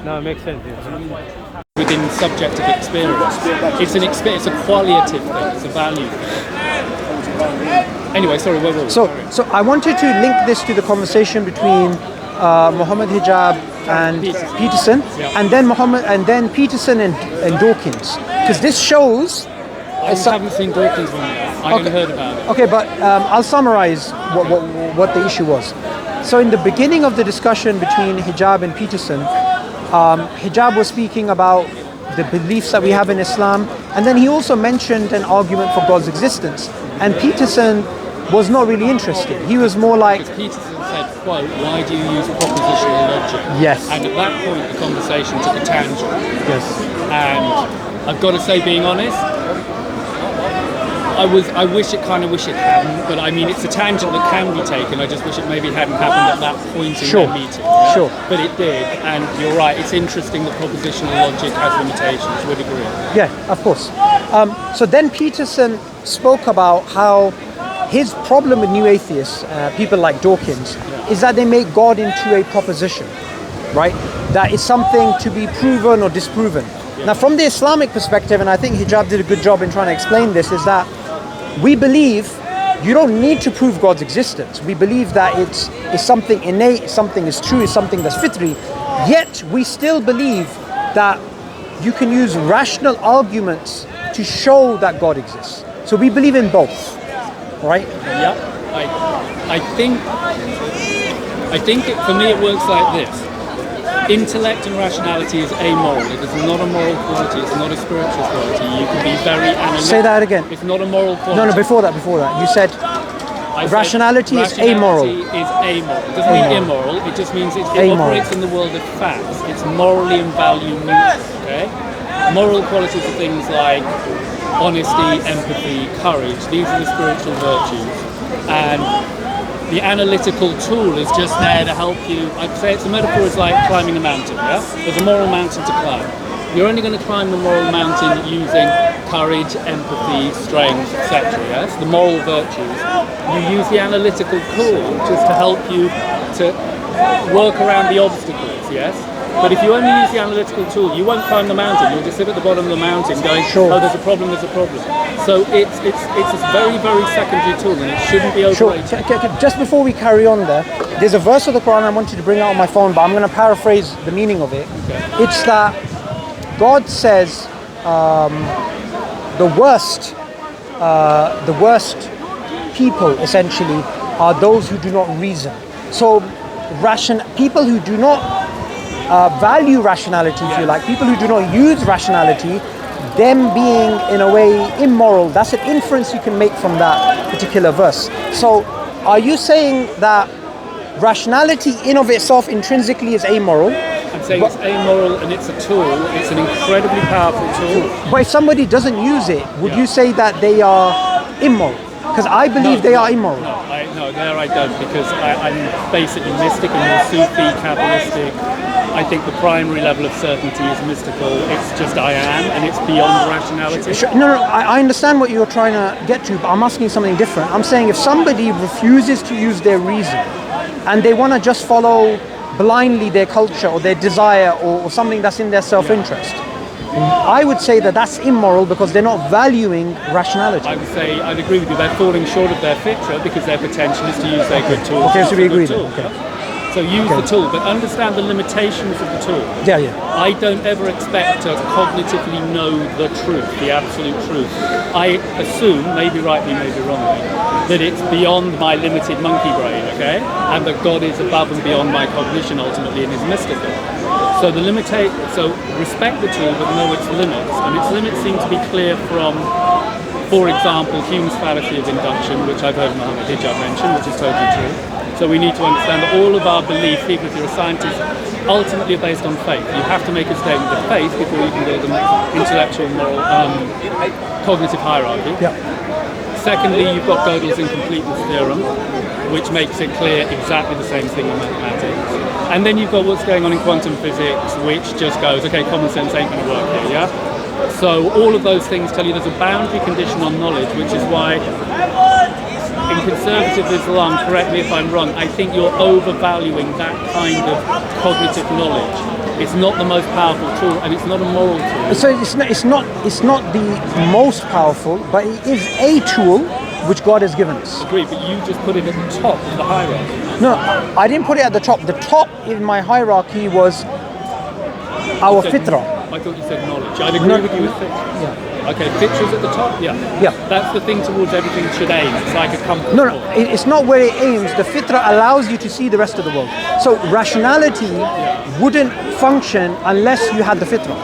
No, it makes sense. Yeah. Within subjective experience. It's a qualitative thing, it's a value thing. Anyway, sorry, where were we? So I wanted to link this to the conversation between Muhammad Hijab and Peterson, and then Peterson and Dawkins, because this shows. I haven't seen Dawkins one yet. I haven't heard about it. Okay, but I'll summarize what the issue was. So in the beginning of the discussion between Hijab and Peterson, Hijab was speaking about the beliefs that we have in Islam, and then he also mentioned an argument for God's existence. And Peterson was not really interested. He was more like... Because Peterson said, quote, why do you use propositional logic? Yes. And at that point, the conversation took a tangent. Yes. And I've got to say, being honest, I wish it hadn't, but I mean, it's a tangent that can be taken. I just wish it maybe hadn't happened at that point in the meeting. Yeah? Sure. But it did, and you're right, it's interesting that propositional logic has limitations, would agree. Yeah, of course. So then Peterson spoke about how his problem with new atheists, people like Dawkins, is that they make God into a proposition, right? That is something to be proven or disproven. Yeah. Now, from the Islamic perspective, and I think Hijab did a good job in trying to explain this, is that we believe you don't need to prove God's existence. We believe that it's something innate, something is true, it's something that's fitri. Yet we still believe that you can use rational arguments to show that God exists. So we believe in both, right? Yeah. I think for me it works like this. Intellect and rationality is amoral. It is not a moral quality. It's not a spiritual quality. You can be very analytical. Say that again. It's not a moral quality. No, before that. You said rationality is amoral. Rationality is amoral. It doesn't mean immoral. It just means it operates in the world of facts. It's morally and value neutral. Okay. Moral qualities are things like honesty, empathy, courage. These are the spiritual virtues. And the analytical tool is just there to help you. I'd say it's a metaphor is like climbing a mountain, yeah? There's a moral mountain to climb. You're only going to climb the moral mountain using courage, empathy, strength, etc. Yes? The moral virtues. You use the analytical tool just to help you to work around the obstacles, yes? But if you only use the analytical tool, you won't climb the mountain. You'll just sit at the bottom of the mountain going, oh, there's a problem. So it's a very, very secondary tool, and it shouldn't be overrated. Sure. Just before we carry on there's a verse of the Quran I wanted to bring out on my phone, but I'm going to paraphrase the meaning of it. Okay. It's that God says the worst people, essentially, are those who do not reason. So people who do not value rationality, if you like, people who do not use rationality, them being in a way immoral, that's an inference you can make from that particular verse. So are you saying that rationality in of itself intrinsically is amoral? I'm saying it's amoral and it's a tool. It's an incredibly powerful tool. But if somebody doesn't use it, would you say that they are immoral? Because I believe they are immoral. No, there I don't, because I'm basically mystic and more Sufi, Kabbalistic. I think the primary level of certainty is mystical. It's just I am, and it's beyond rationality. No, I understand what you're trying to get to, but I'm asking something different. I'm saying if somebody refuses to use their reason, and they want to just follow blindly their culture or their desire or something that's in their self-interest, I would say that that's immoral because they're not valuing rationality. I would say, I'd agree with you, they're falling short of their fitra because their potential is to use their good tool. Okay, so we agree then. Okay. So use the tool, but understand the limitations of the tool. Yeah. I don't ever expect to cognitively know the truth, the absolute truth. I assume, maybe rightly, maybe wrongly, that it's beyond my limited monkey brain, okay? And that God is above and beyond my cognition ultimately and is mystical. So respect the tool, but know its limits. And its limits seem to be clear from, for example, Hume's fallacy of induction, which I've heard Muhammad Hijab mention, which is totally true. So we need to understand that all of our beliefs, even if you're a scientist, ultimately are based on faith. You have to make a statement of faith before you can build an intellectual, moral, cognitive hierarchy. Yeah. Secondly, you've got Gödel's incompleteness theorem, which makes it clear exactly the same thing in mathematics. And then you've got what's going on in quantum physics, which just goes, okay, common sense ain't going to work here, yeah? So all of those things tell you there's a boundary condition on knowledge, which is why in conservative Islam, correct me if I'm wrong, I think you're overvaluing that kind of cognitive knowledge. It's not the most powerful tool, and it's not a moral tool. So it's not the most powerful, but it is a tool which God has given us. Agreed, but you just put it at the top of the hierarchy. No, I didn't put it at the top. The top in my hierarchy was our fitrah. I thought you said knowledge. I'd agree with you with fitrah. Yeah. Okay, fitrah's at the top? Yeah. Yeah. That's the thing towards everything should aim. It's like a compass. No, it's not where it aims. The fitrah allows you to see the rest of the world. So rationality wouldn't function unless you had the fitrah.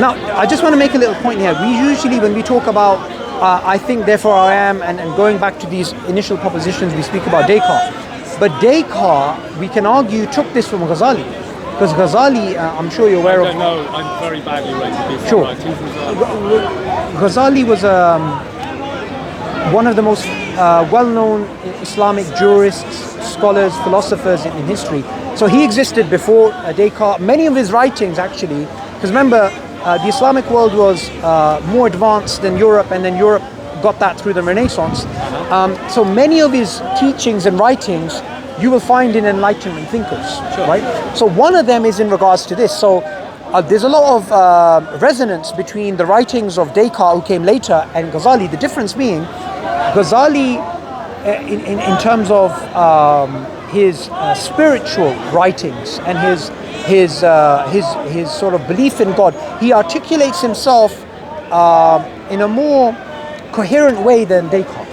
Now, I just want to make a little point here. We usually, when we talk about I think, therefore I am, and going back to these initial propositions, we speak about Descartes. But Descartes, we can argue, took this from Ghazali. Because Ghazali, I'm sure you're aware of... I don't know, I'm very badly rated these Sure. Ghazali was one of the most well-known Islamic jurists, scholars, philosophers in history. So he existed before Descartes. Many of his writings, actually, because remember, the Islamic world was more advanced than Europe, and then Europe got that through the Renaissance. So many of his teachings and writings you will find in Enlightenment thinkers, right? So one of them is in regards to this. So there's a lot of resonance between the writings of Descartes, who came later, and Ghazali. The difference being, Ghazali, in terms of his spiritual writings and his sort of belief in God, he articulates himself in a more coherent way than Descartes.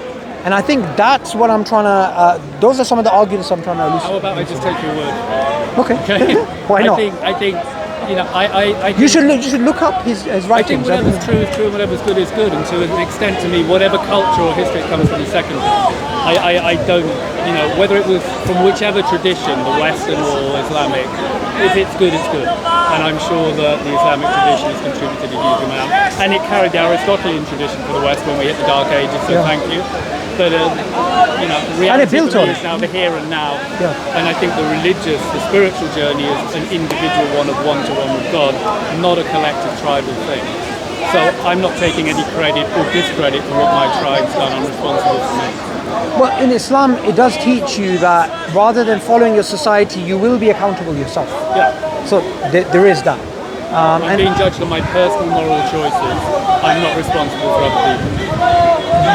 And I think that's what I'm trying to, those are some of the arguments I'm trying to elucidate. How about I just take your word? Okay. Why not? I think, you know, I think you should look up his writings. I think whatever's true is true, and whatever's good is good, and to an extent, to me, whatever culture or history it comes from is secondary. I don't, you know, whether it was from whichever tradition, the Western or Islamic, if it's good, it's good. And I'm sure that the Islamic tradition has contributed a huge amount. And it carried the Aristotelian tradition for the West when we hit the Dark Ages, so thank you. But, you know, reality for me is now the here and now. Yeah. And I think the religious, the spiritual journey is an individual one of one-to-one with God, not a collective tribal thing. So I'm not taking any credit or discredit for what my tribe's done. I'm responsible for me. Well, in Islam, it does teach you that rather than following your society, you will be accountable yourself. Yeah. So there is that. I'm being judged on my personal moral choices. I'm not responsible for other people.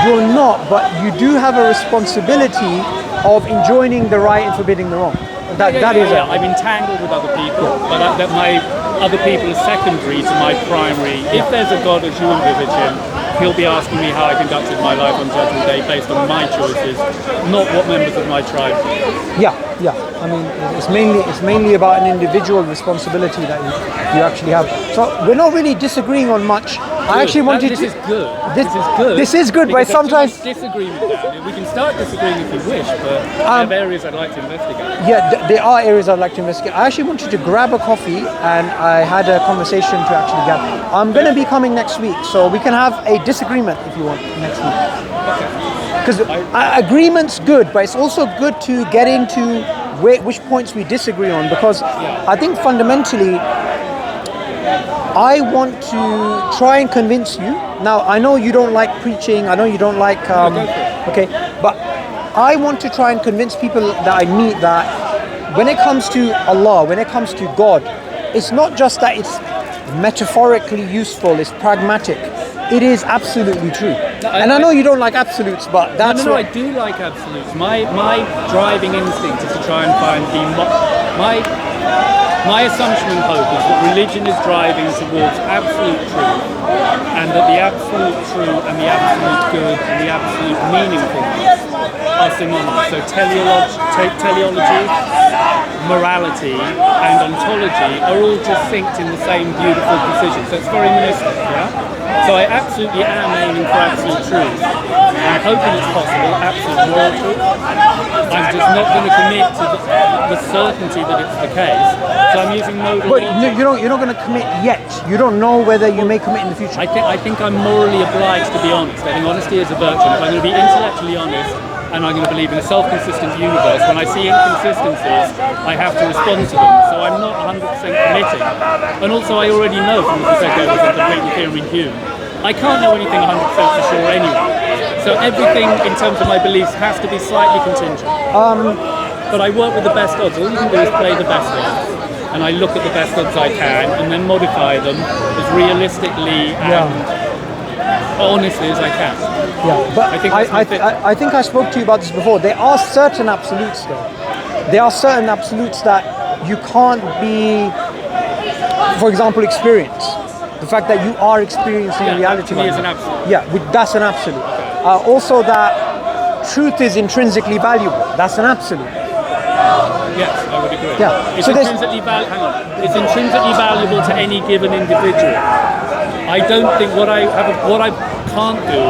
You're not, but you do have a responsibility of enjoining the right and forbidding the wrong. That is. I'm entangled with other people, but that my other people are secondary to my primary. If there's a God as you envisage him, he'll be asking me how I conducted my life on Judgment Day based on my choices, not what members of my tribe did. Yeah. I mean, it's mainly about an individual responsibility that you actually have. So we're not really disagreeing on much. I actually wanted this to. Is good. This is good, but sometimes disagreement down here. We can start disagreeing if you wish, but I have areas I'd like to investigate. Yeah, there are areas I'd like to investigate. I actually wanted to grab a coffee, and I had a conversation to actually get. I'm going to be coming next week, so we can have a disagreement if you want next week. Because agreement's good, but it's also good to get into which points we disagree on, because I think fundamentally I want to try and convince you. Now, I know you don't like preaching, I know you don't like, okay, but I want to try and convince people that I meet that when it comes to Allah, when it comes to God, it's not just that it's metaphorically useful, it's pragmatic. It is absolutely true. I know you don't like absolutes, but that's No, I do like absolutes. My driving instinct is to try and find my assumption and hope is that religion is driving towards absolute truth, and that the absolute true and the absolute good and the absolute meaningfulness are synonymous. So teleology, morality, and ontology are all just synced in the same beautiful precision. So it's very monistic, yeah? So I absolutely am aiming for absolute truth. I'm hoping it's possible, absolute moral truth. I'm just not going to commit to the certainty that it's the case. So I'm using modal. But you're not going to commit yet. You don't know whether you may commit in the future. I think I'm morally obliged to be honest. I think honesty is a virtue. If I'm going to be intellectually honest, and I'm going to believe in a self-consistent universe, when I see inconsistencies, I have to respond to them. So I'm not 100% committing. And also I already know from the Prosecco was a completely theorem Hume. I can't know anything 100% for sure anyway. So everything in terms of my beliefs has to be slightly contingent. But I work with the best odds. All you can do is play the best odds. and I look at the best gods I can, and then modify them as realistically and honestly as I can. Yeah, but I think I spoke to you about this before. There are certain absolutes though. There are certain absolutes that you can't be, for example, experience. The fact that you are experiencing reality. To me is an absolute. Yeah, that's an absolute. Also that truth is intrinsically valuable. That's an absolute. Yes, I would agree. Yeah. It's intrinsically It's intrinsically valuable to any given individual. I don't think what I can't do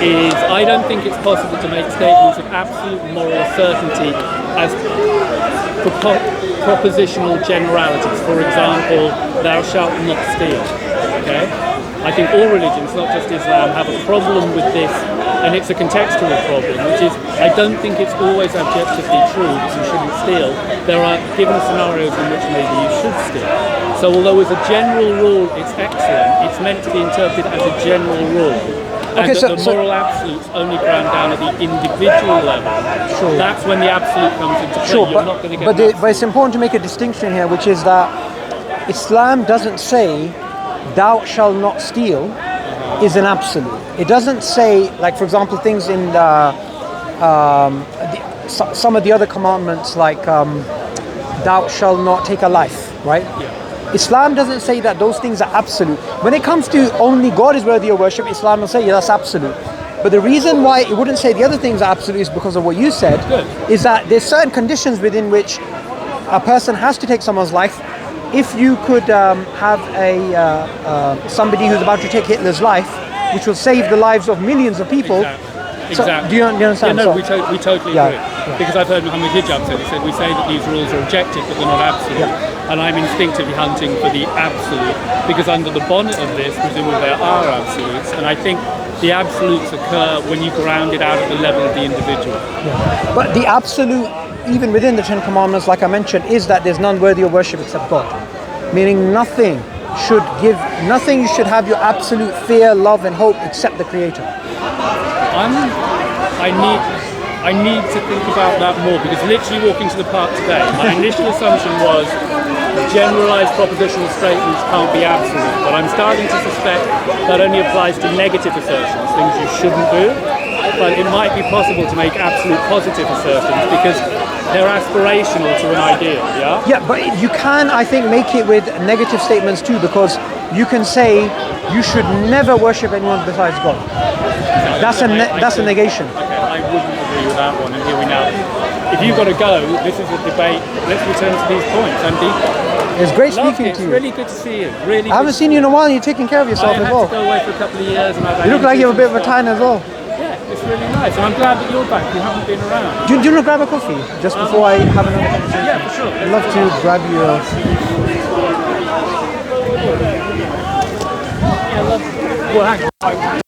is I don't think it's possible to make statements of absolute moral certainty as propositional generalities. For example, thou shalt not steal. Okay? I think all religions, not just Islam, have a problem with this, and it's a contextual problem, which is I don't think it's always objectively true that you shouldn't steal. There are given scenarios in which maybe you should steal. So although as a general rule it's excellent, it's meant to be interpreted as a general rule. And the moral absolutes only ground down at the individual level. Sure. That's when the absolute comes into play. Sure, You're not going to get but it's important to make a distinction here, which is that Islam doesn't say thou shalt not steal is an absolute. It doesn't say, like for example, things in some of the other commandments, like thou shalt not take a life, right? Yeah. Islam doesn't say that those things are absolute. When it comes to only God is worthy of worship, Islam will say, yeah, that's absolute. But the reason why it wouldn't say the other things are absolute is because of what you said. Good. Is that there's certain conditions within which a person has to take someone's life. If you could have somebody who's about to take Hitler's life, which will save the lives of millions of people. Exactly. So, do you understand? Yeah, no, we totally agree. Because I've heard Muhammad Hijab say, he said, we say that these rules are objective, but they're not absolute. Yeah. And I'm instinctively hunting for the absolute, because under the bonnet of this, presumably there are absolutes, and I think the absolutes occur when you ground it out at the level of the individual. Yeah. But the absolute, even within the Ten Commandments, like I mentioned, is that there's none worthy of worship except God. Meaning nothing you should have your absolute fear, love and hope except the Creator. I need to think about that more, because literally walking to the park today, my initial assumption was generalized propositional statements can't be absolute, but I'm starting to suspect that only applies to negative assertions, things you shouldn't do. But it might be possible to make absolute positive assertions because they're aspirational to an ideal, yeah? Yeah, but you can, I think, make it with negative statements too, because you can say you should never worship anyone besides God. That's a negation. Okay, I wouldn't agree with that one, and here we now. If you've got to go, this is a debate. Let's return to these points. I'm deep. It's great speaking to you. It's really good to see you. Really. I haven't seen you in a while, and you're taking care of yourself as well. I had to go away for a couple of years, and you look like you have a bit of a tan as well. Yeah, it's really nice, and I'm glad that you're back. You haven't been around. Do you want to grab a coffee just before I have another conversation? Yeah, for sure. I'd love to grab you a... Yeah, I love. Well, hang on.